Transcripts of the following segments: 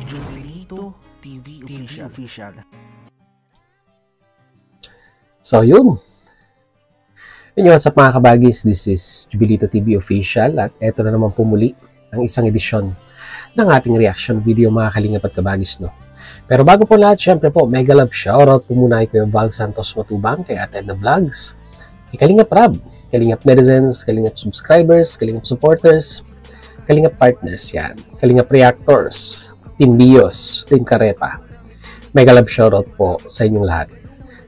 Jubilito TV Official. So yun. Yun, what's up mga kabagis? This is Jubilito TV Official at eto na naman pumuli ang isang edisyon ng ating reaction video mga kalingap at kabagis, no? Pero bago po lahat, syempre po, mega love shoutout po muna kay Val Santos Matubang, kay Ate Edna Vlogs, kay Kalingap Rab, Kalingap Netizens, Kalingap Subscribers, Kalingap Supporters, Kalingap Partners, yan, Kalingap Reactors, Team Bios, Team Karepa. Mega love shoutout po sa inyong lahat.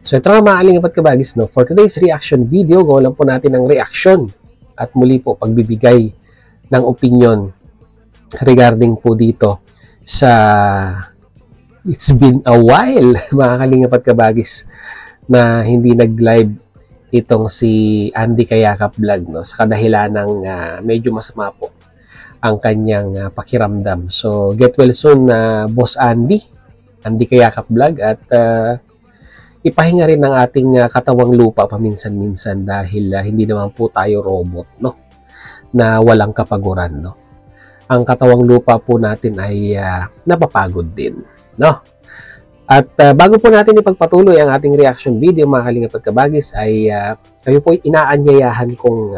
So ito nga mga kalingap at kabagis, no? For today's reaction video, gawin lang po natin ang reaction at muli po pagbibigay ng opinion regarding po dito sa it's been a while mga kalingap at kabagis na hindi nag-live itong si Andy Kayakap Vlog, no? Sa kadahilan ng medyo masama po ang kanyang pakiramdam. So get well soon Boss Andy Kayakap Vlog, at ipahinga rin ng ating katawang lupa paminsan-minsan dahil hindi naman po tayo robot, no? Na walang kapaguran, no? Ang katawang lupa po natin ay napapagod din, no? At bago po natin ipagpatuloy ang ating reaction video mga kalingap at kabagis ay kayo po inaanyayahan kong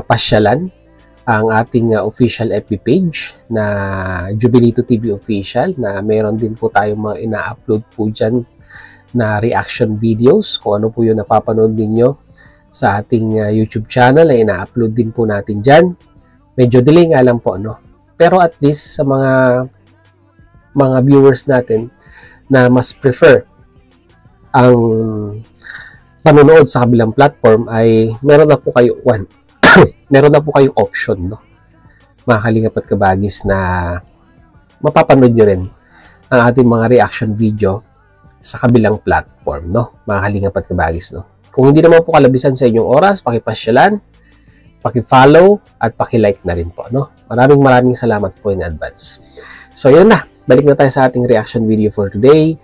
pasyalan ang ating official FB page na Jubilito TV Official, na meron din po tayong mga ina-upload po dyan na reaction videos. Kung ano po yung napapanood ninyo sa ating YouTube channel ay ina-upload din po natin dyan. Medyo delay nga lang po, no? Pero at least sa mga viewers natin na mas prefer ang panonood sa kabilang platform ay meron na po kayo meron na po kayong option, no? Mga kalingap at kabagis, na mapapanood nyo rin ang ating mga reaction video sa kabilang platform, no? Mga kalingap at kabagis, no? Kung hindi naman po kalabisan sa inyong oras, pakipasyalan, paki-follow at paki-like na rin po, no? Maraming salamat po in advance. So yun na, balik na tayo sa ating reaction video for today.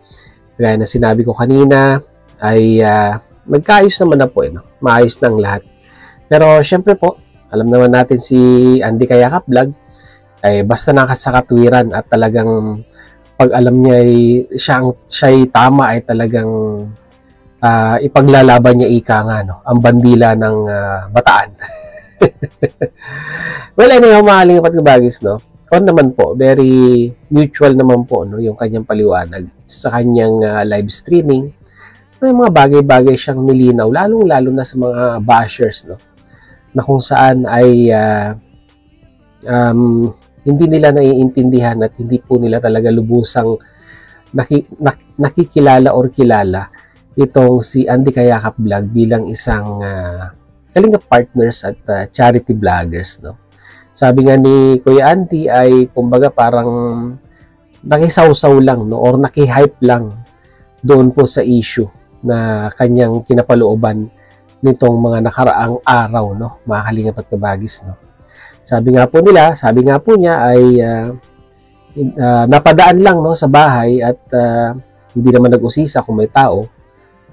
Gaya na sinabi ko kanina ay nagkaayos naman na po, no? Maayos na ang lahat. Pero syempre po, alam naman natin si Andy Kayakap Vlog ay basta nakasakatwiran at talagang pag alam niya ay siya'y tama ay talagang ipaglalaban niya ika nga, no? Ang bandila ng Bataan. Well, anyhow, mga kalingap at kabagis, no? Kung naman po, very mutual naman po, no, yung kanyang paliwanag sa kanyang live streaming. May mga bagay-bagay siyang nilinaw, lalong-lalo na sa mga bashers, no, na kung saan ay hindi nila naiintindihan at hindi po nila talaga lubusang nakikilala or kilala itong si Andy Kayakap Vlog bilang isang kalingap partners at charity vloggers, no. Sabi nga ni Kuya Andy ay kumbaga parang nakisawsaw lang, no, or nakihype lang doon po sa issue na kanyang kinapalooban nitong mga nakaraang araw, no, mga kalingap at kabagis, no. Sabi nga po niya ay napadaan lang, no, sa bahay at hindi naman nag-usisa kung may tao.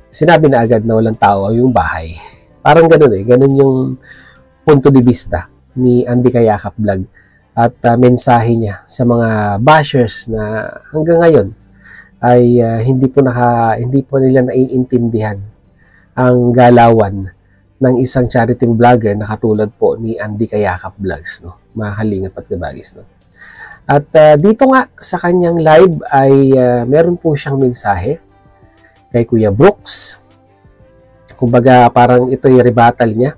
Sinabi na agad na walang tao yung bahay. Parang ganun ganun yung punto de vista ni Andy Kayakap Vlog at mensahe niya sa mga bashers na hanggang ngayon ay hindi po nila naiintindihan ang galawan ng isang charity vlogger na katulad po ni Andy Kayakap Vlogs, no, mga kalingap at kabagis, no. At dito nga sa kanyang live ay meron po siyang mensahe kay Kuya Brooks. Kumbaga parang ito yung rebuttal niya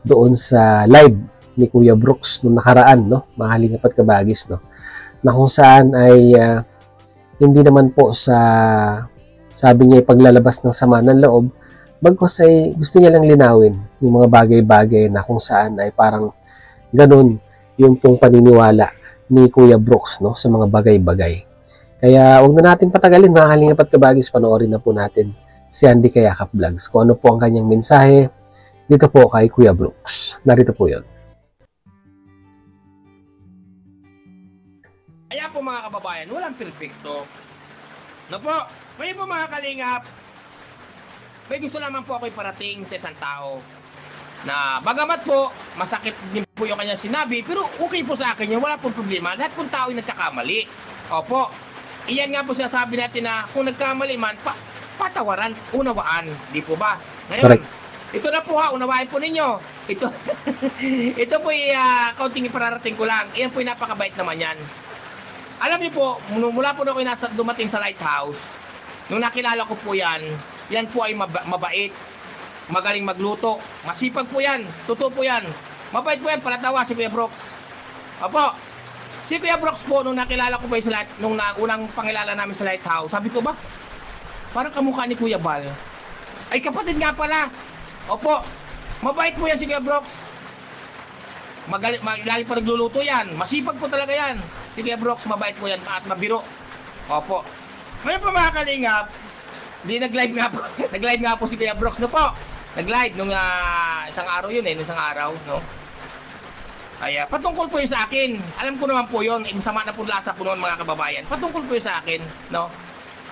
doon sa live ni Kuya Brooks nung nakaraan, no, mga kalingap at kabagis, no, na kung saan ay hindi naman po sa sabi niya paglalabas ng sama ng loob, bagkus ay gusto niya lang linawin yung mga bagay-bagay na kung saan ay parang ganun yung pong paniniwala ni Kuya Brooks, no, sa mga bagay-bagay. Kaya huwag na natin patagalin mga kalingap at kabagis, panoorin na po natin si Andy Kayakap Vlogs kung ano po ang kanyang mensahe dito po kay Kuya Brooks. Narito po yun. Kaya po mga kababayan, walang perfecto. No po, may po mga kalingap, may gusto naman po ako iparating sa isang tao na bagamat po, masakit din po yung kanyang sinabi, pero okay po sa akin yun, wala pong problema. Lahat pong tao ay nagkakamali. Opo. Iyan nga po sinasabi natin na kung nagkamali man, patawaran, unawaan. Di po ba? Ngayon, Correct. ito na po ha, unawain po ninyo. Ito, ito po yung kaunting ipararating ko lang. Iyan po yung napakabait naman yan. Alam niyo po, mula po na ako dumating sa lighthouse, nung nakilala ko po yan po ay mabait, magaling magluto, masipag po yan, totoo po yan. Mabait po yan, palatawa si Kuya Brooks. Opo, si Kuya Brooks po, nung nakilala ko po yung nung unang pangilala namin sa lighthouse, sabi ko ba, parang kamukha ni Kuya Bal. Ay, kapatid nga pala. Opo, mabait po yan si Kuya Brooks. Lagi pa nagluluto yan. Masipag po talaga yan. Si Kuya Brooks, mabait po yan at mabiro. Opo. Ngayon po mga kalingap, nag-live nga po. Nag-live nga po si Kuya Brooks, no po. Nag-live nung isang araw yun nung isang araw, no. Ay, patungkol po yun sa akin. Alam ko naman po yun. Masama na po lasa po noon mga kababayan. Patungkol po yun sa akin, no.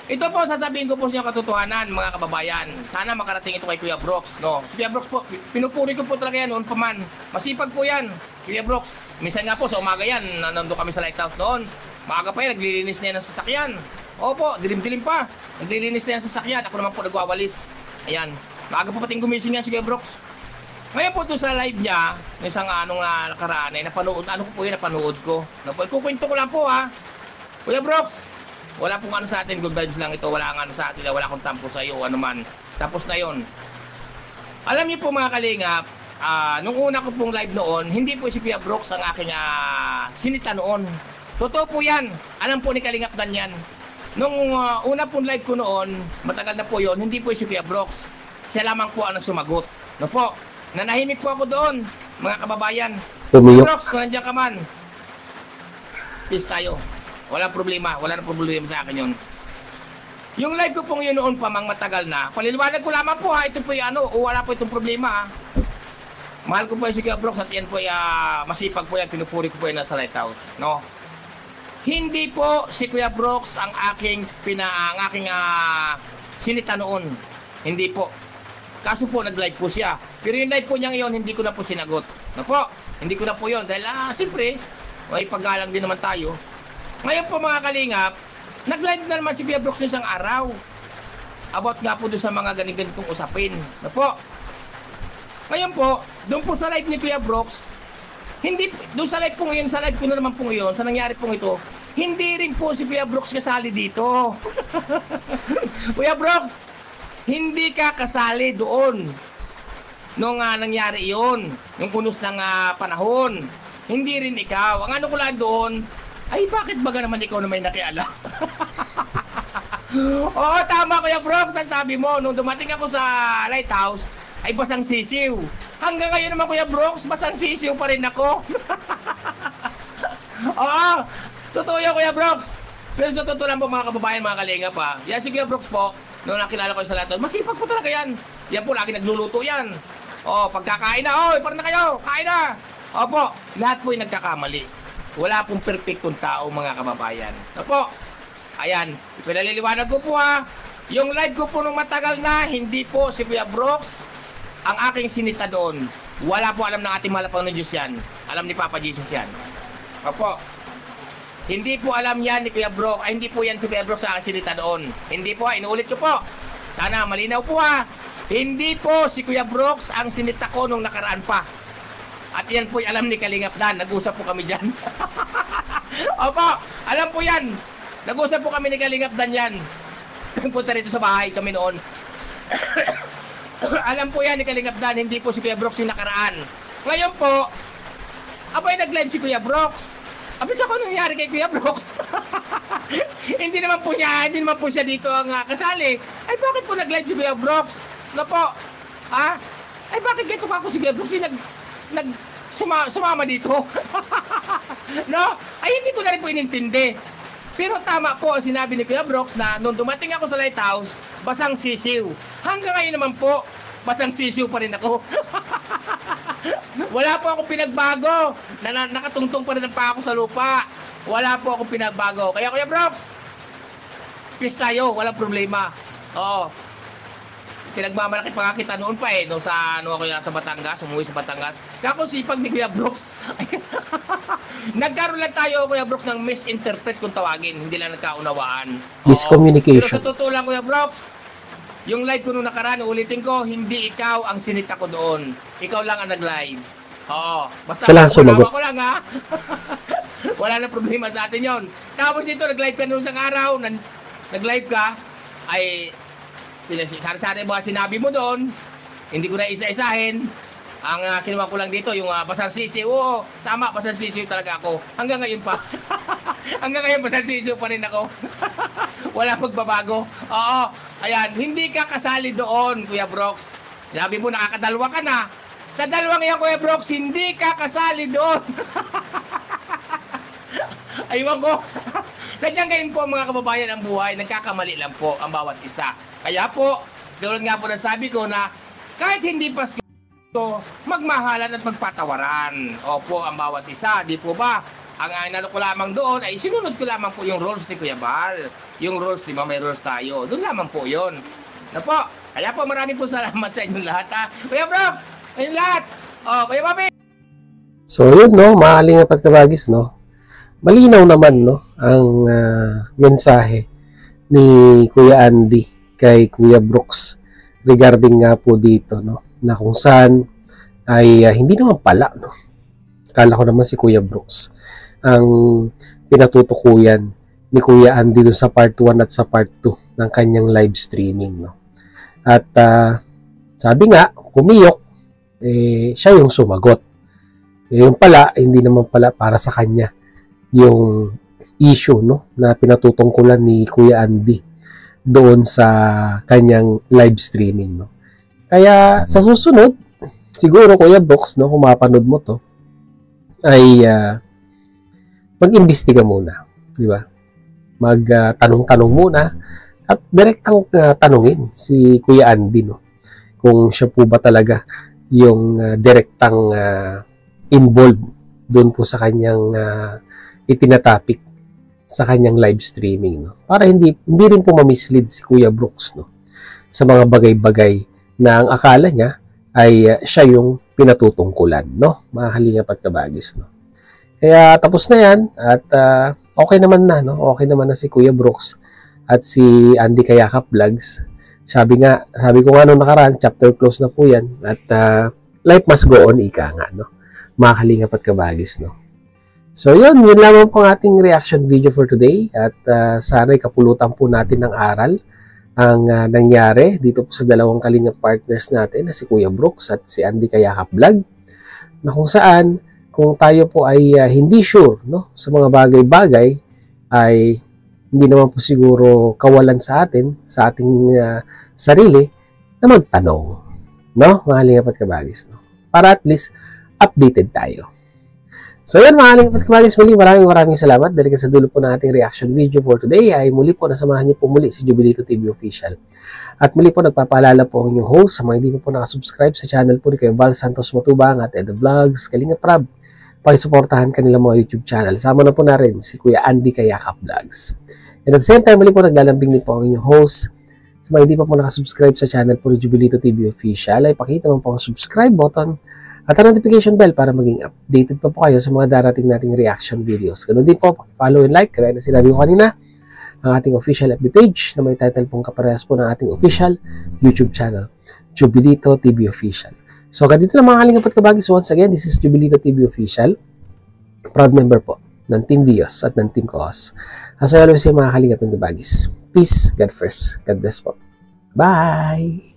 Ito po, sasabihin ko po sa inyo katotohanan, mga kababayan. Sana makarating ito kay Kuya Brooks, no? Si Kuya Brooks po, pinupuri ko po talaga yan noon pa man. Masipag po yan, Kuya Brooks. Minsan nga po, sa umaga yan, nandun kami sa lighthouse noon. Maaga pa yan, naglilinis na yan ng sasakyan. Opo, dilim-dilim pa. Naglilinis na yan ng sasakyan. Ako naman po nagwawalis. Ayan. Maaga pa pating gumising yan si Kuya Brooks. Ngayon po ito sa live niya, ng isang nakaraan, ay napanood, ano po yun, napanood ko. Kukwento ko lang po ha. Kuya Brooks, wala pong ano sa atin, good vibes lang ito, wala ang ano sa atin, wala akong tampo sa iyo, ano man. Tapos na yon. Alam niyo po mga kalingap, nung una ko pong live noon, hindi po si Kuya Brooks ang aking sinita noon. Totoo po yan, alam po ni Kalingap Dan yan. Nung una pong live ko noon, matagal na po yon, hindi po si Kuya Brooks. Siya lamang po ang nagsumagot. No po, nanahimik po ako doon, mga kababayan. Kuya Brooks, kung nandiyan ka man, peace tayo. Walang problema sa akin yun. Yung live ko pong yun noon pa mang matagal na, paliliwanag ko lamang po ha, ito po yung wala po itong problema ha. Mahal ko po yung si Kuya Brooks at yan po yung masipag po yan, pinupuri ko po yan nasa lighthouse, no? Hindi po si Kuya Brooks ang aking sinita noon. Hindi po. Kaso po nag-live po siya. Pero yung live po niya ngayon, hindi ko na po sinagot. No po, hindi ko na po yun. Dahil siyempre, may paggalang din naman tayo. Ngayon po mga kalingap, nag-live na naman si Kuya Brooks isang araw. About nga po doon sa mga ganitong usapin. No po. Ngayon po, doon po sa live ni Kuya Brooks, hindi, doon sa live po ngayon, sa live ko na naman po ngayon, sa nangyari po ito, hindi rin po si Kuya Brooks kasali dito. Kuya Brooks, hindi ka kasali doon. Nung nangyari iyon, yung punos ng panahon, hindi rin ikaw. Ang ano ko lang doon, ay bakit baga naman ikaw na may nakialam? Oo, tama Kuya Brooks, ang sabi mo, nung dumating ako sa lighthouse, ay basang sisiw. Hanggang ngayon naman Kuya Brooks, basang sisiw pa rin ako. Oo, totoo yan Kuya Brooks. Pero sa totoo lang po mga kababayan, mga kalinga pa, yan si Kuya Brooks po, nung nakilala ko sa lighthouse, masipag po talaga yan. Yan po, lagi nagluluto yan. O, pagkakain na, oy, parang na kayo, kain na. Opo, lahat po yung nagkakamali. Wala pong perfectong tao mga kababayan. Opo, ayan, pinaliliwanag ko po ha. Yung live ko po nung matagal na, hindi po si Kuya Brooks ang aking sinita doon. Wala po alam ng ating malapang ng Diyos yan. Alam ni Papa Jesus yan. Opo, hindi po alam yan ni Kuya Brooks. Ay, hindi po yan si Kuya Brooks ang aking sinita doon. Hindi po, inuulit ko po. Sana malinaw po ha. Hindi po si Kuya Brooks ang sinita ko nung nakaraan pa. At yan po alam ni Kalingap Dan. Nag-usap po kami dyan. Opo, alam po yan. Nag-usap po kami ni Kalingap Dan yan. Punta rito sa bahay kami noon. Alam po yan ni Kalingap Dan. Hindi po si Kuya Brooks yung nakaraan. Ngayon po, abay nag-live si Kuya Brooks. Abay ako nangyari kay Kuya Brooks. Hindi naman po siya dito ang kasali. Ay bakit po nag-live si Kuya Brooks? No po, ha? Ay bakit ganito ka ako si Kuya Brooks? Sumama dito. No? Ay hindi ko na rin po inintindi. Pero tama po ang sinabi ni Kuya Brooks na nung dumating ako sa lighthouse, basang sisiw. Hanggang ngayon naman po, basang sisiw pa rin ako. Wala po akong pinagbago. Nakatungtong pa rin pa ako sa lupa. Wala po akong pinagbago. Kaya Kuya Brooks, peace tayo, walang problema. Oo. pinagmamalaki pa nga kita noon pa nung sa, ako sa Batangas, umuwi sa Batangas. Kako sipag ni Kuya Brooks. Nagkaroon lang tayo, Kuya Brooks, ng misinterpret kung tawagin. Hindi lang nagkaunawaan. Miscommunication. Pero sa totoo lang, Kuya Brooks, yung live ko nung nakaraan, ulitin ko, hindi ikaw ang sinita ko doon. Ikaw lang ang nag-live. Oo. Basta sumagot. ko lang, ha? Wala na problema sa atin yon. Tapos ito, nag-live ka noong isang araw, nag-live ka, ay sari-sari mga sinabi mo doon, hindi ko na isa-isahin. Ang kinuha ko lang dito, yung basang sisiw. Oo, tama, basang sisiw talaga ako. Hanggang ngayon pa. Hanggang ngayon, basang sisiw pa rin ako. Wala magbabago. Oo, ayan, hindi ka kasali doon, Kuya Brooks. Sabi mo, nakakadalwa ka na. Sa dalawang yan, Kuya Brooks, hindi ka kasali doon. Aywan ko. Sadyang ngayon po, mga kababayan, ang buhay, nagkakamali lang po ang bawat isa. Kaya po, tulad nga po na sabi ko na kahit hindi Pasko, magmahalan at magpatawaran. Opo, ang bawat isa, di po ba? Ang inano ko lamang doon ay sinunod ko lamang po yung rules ni Kuya Bal. Yung rules, di ba, may rules tayo. Doon lamang po yun. Na po, kaya po marami po salamat sa inyong lahat, ha. Kuya Brooks, ayun lahat. O, Kuya Bobby. So yun, no, mga kalingap at kabagis, no. Malinaw naman, no, ang mensahe ni Kuya Andy kay Kuya Brooks regarding nga po dito, no, na kung saan ay hindi naman pala, no. Kala ko naman si Kuya Brooks ang pinatutukuyan ni Kuya Andy dun sa part 1 at sa part 2 ng kanyang live streaming, no. At sabi nga, kumiyok, siya yung sumagot. Yung pala, hindi naman pala para sa kanya yung issue, no, na pinatutungkulan ni Kuya Andy doon sa kanyang live streaming, no. Kaya sa susunod, siguro Kuya Brooks, no, kung mapanood mo to, ay mag-imbestiga muna, di ba? Mag-tanong-tanong muna at direktang tanungin si Kuya Andy, no, kung siya po ba talaga yung direktang involved doon po sa kanyang itinatapik sa kanyang live streaming, no? Para hindi rin po mamislead si Kuya Brooks, no, sa mga bagay-bagay na ang akala niya ay siya yung pinatutungkulan, no, mga kalingap at kabagis, no. Kaya tapos na yan at okay naman na, no, okay naman na si Kuya Brooks at si Andy Kayakap Vlogs. Sabi ko nga nung nakaraan, chapter close na po yan at life must go on, ika nga, no, mga kalingap at kabagis, no. So yun lamang po ang ating reaction video for today at sana'y kapulutan po natin ng aral ang nangyari dito po sa dalawang kalingap partners natin na si Kuya Brooks at si Andy Kayakap Vlog, na kung saan kung tayo po ay hindi sure, no, sa mga bagay-bagay ay hindi naman po siguro kawalan sa atin, sa ating sarili na magtanong, no, mga kalingap at kabagis, no, para at least updated tayo. So yan mga kalingap at kabagis, muli maraming salamat dahil sa dulo po ng ating reaction video for today ay muli po nasamahan niyo po muli si Jubilito TV Official. At muli po nagpapaalala po ang inyong host sa mga hindi po nakasubscribe sa channel po ni Kuya Val Santos Matubang at Eda Vlogs, Kalingap Rab. Pakisuportahan kanilang mga YouTube channel. Sama na po na rin si Kuya Andy Kayakap Vlogs. And at the same time, muli po naglalambing din po ang inyong host sa mga hindi pa po nakasubscribe sa channel po ni Jubilito TV Official ay pakita mo po ang subscribe button at ang notification bell para maging updated pa po kayo sa mga darating nating reaction videos. Ganun din po, follow and like, kaya na sinabi ko kanina, ang ating official FB page na may title pong kaparehas po ng ating official YouTube channel, Jubilito TV Official. So, ganito na mga kalingap at kabagis. Once again, this is Jubilito TV Official, proud member po ng Team Vios at ng Team Koos. As always, mga kalingap at kabagis. Peace, God first. God bless po. Bye!